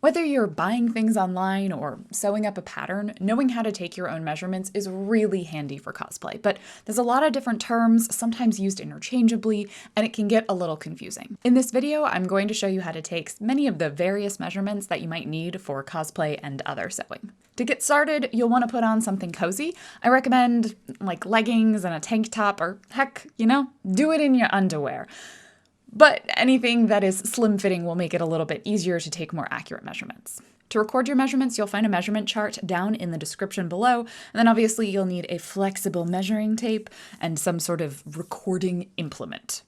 Whether you're buying things online or sewing up a pattern, knowing how to take your own measurements is really handy for cosplay, but there's a lot of different terms, sometimes used interchangeably, and it can get a little confusing. In this video, I'm going to show you how to take many of the various measurements that you might need for cosplay and other sewing. To get started, you'll want to put on something cozy. I recommend like leggings and a tank top, or heck, do it in your underwear. But anything that is slim-fitting will make it a little bit easier to take more accurate measurements. To record your measurements, you'll find a measurement chart down in the description below, and then obviously you'll need a flexible measuring tape and some sort of recording implement.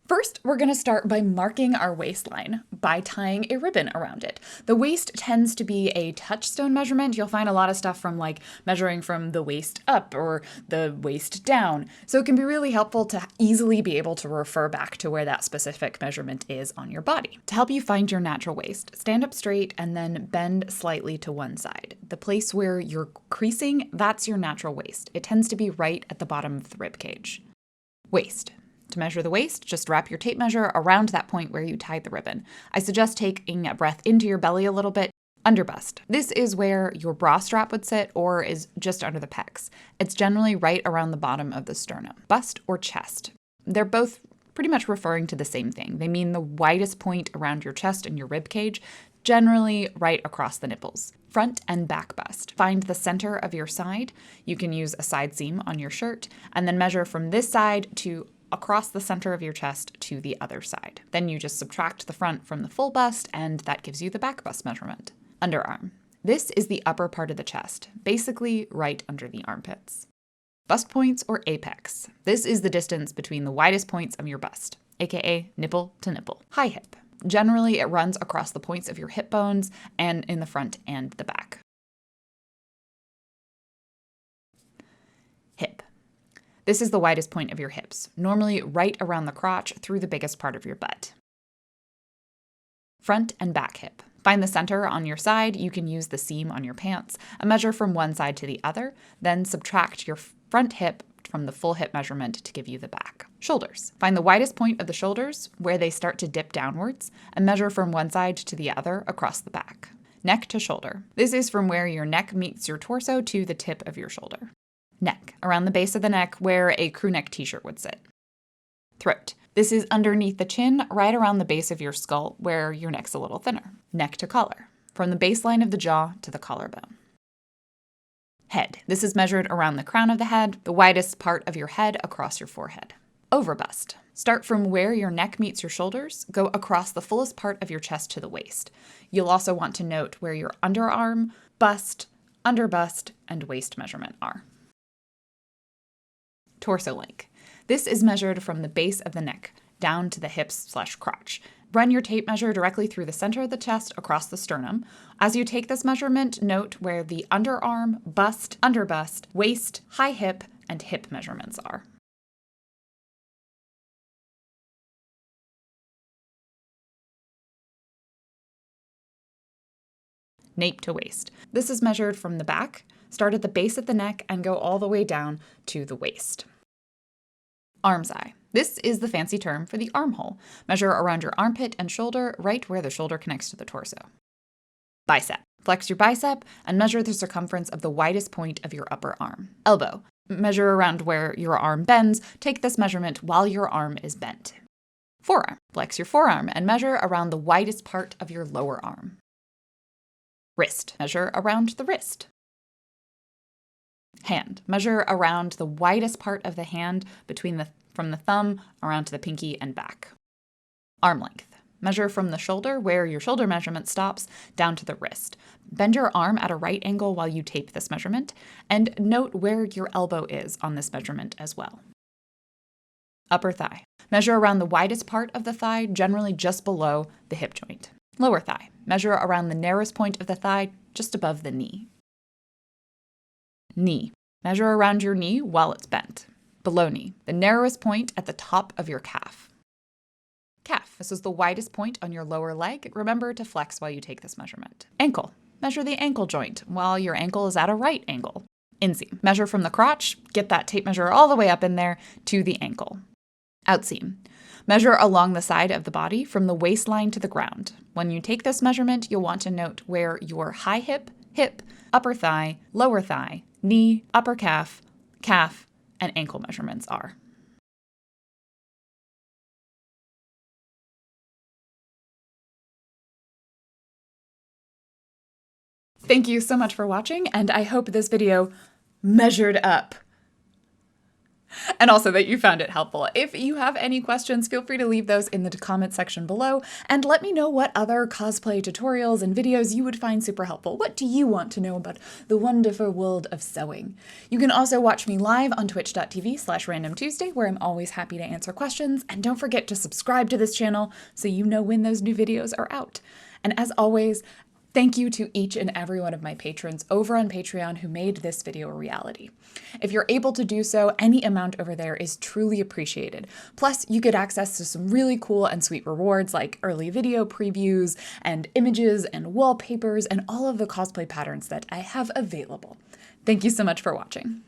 First, we're going to start by marking our waistline by tying a ribbon around it. The waist tends to be a touchstone measurement. You'll find a lot of stuff from like measuring from the waist up or the waist down. So it can be really helpful to easily be able to refer back to where that specific measurement is on your body. To help you find your natural waist, stand up straight and then bend slightly to one side. The place where you're creasing, that's your natural waist. It tends to be right at the bottom of the rib cage. Waist. To measure the waist, just wrap your tape measure around that point where you tied the ribbon. I suggest taking a breath into your belly a little bit. Under bust. This is where your bra strap would sit or is just under the pecs. It's generally right around the bottom of the sternum. Bust or chest. They're both pretty much referring to the same thing. They mean the widest point around your chest and your rib cage, generally right across the nipples. Front and back bust. Find the center of your side. You can use a side seam on your shirt and then measure from this side to across the center of your chest to the other side. Then you just subtract the front from the full bust, and that gives you the back bust measurement. Underarm. This is the upper part of the chest, basically right under the armpits. Bust points or apex. This is the distance between the widest points of your bust, aka nipple to nipple. High hip. Generally, it runs across the points of your hip bones and in the front and the back. Hip. This is the widest point of your hips, normally right around the crotch through the biggest part of your butt. Front and back hip. Find the center on your side. You can use the seam on your pants and measure from one side to the other, then subtract your front hip from the full hip measurement to give you the back. Shoulders. Find the widest point of the shoulders where they start to dip downwards and measure from one side to the other across the back. Neck to shoulder. This is from where your neck meets your torso to the tip of your shoulder. Neck, around the base of the neck where a crew neck t-shirt would sit. Throat. This is underneath the chin, right around the base of your skull where your neck's a little thinner. Neck to collar, from the baseline of the jaw to the collarbone. Head. This is measured around the crown of the head, the widest part of your head across your forehead. Overbust. Start from where your neck meets your shoulders, go across the fullest part of your chest to the waist. You'll also want to note where your underarm, bust, underbust, and waist measurement are. Torso length. This is measured from the base of the neck down to the hips/crotch. Run your tape measure directly through the center of the chest across the sternum. As you take this measurement, note where the underarm, bust, underbust, waist, high hip, and hip measurements are. Nape to waist. This is measured from the back, start at the base of the neck, and go all the way down to the waist. Arm's eye. This is the fancy term for the armhole. Measure around your armpit and shoulder, right where the shoulder connects to the torso. Bicep. Flex your bicep and measure the circumference of the widest point of your upper arm. Elbow. Measure around where your arm bends. Take this measurement while your arm is bent. Forearm. Flex your forearm and measure around the widest part of your lower arm. Wrist. Measure around the wrist. Hand. Measure around the widest part of the hand from the thumb around to the pinky and back. Arm length. Measure from the shoulder where your shoulder measurement stops down to the wrist. Bend your arm at a right angle while you tape this measurement, and note where your elbow is on this measurement as well. Upper thigh. Measure around the widest part of the thigh, generally just below the hip joint. Lower thigh. Measure around the narrowest point of the thigh, just above the knee. Knee. Measure around your knee while it's bent. Below knee. The narrowest point at the top of your calf. Calf. This is the widest point on your lower leg. Remember to flex while you take this measurement. Ankle. Measure the ankle joint while your ankle is at a right angle. Inseam. Measure from the crotch. Get that tape measure all the way up in there to the ankle. Outseam. Measure along the side of the body from the waistline to the ground. When you take this measurement, you'll want to note where your high hip, hip, upper thigh, lower thigh, knee, upper calf, calf, and ankle measurements are. Thank you so much for watching, and I hope this video measured up. And also that you found it helpful. If you have any questions, feel free to leave those in the comment section below, and let me know what other cosplay tutorials and videos you would find super helpful. What do you want to know about the wonderful world of sewing? You can also watch me live on twitch.tv/randomtuesday, where I'm always happy to answer questions, and don't forget to subscribe to this channel so you know when those new videos are out. And as always, thank you to each and every one of my patrons over on Patreon who made this video a reality. If you're able to do so, any amount over there is truly appreciated. Plus, you get access to some really cool and sweet rewards like early video previews and images and wallpapers and all of the cosplay patterns that I have available. Thank you so much for watching.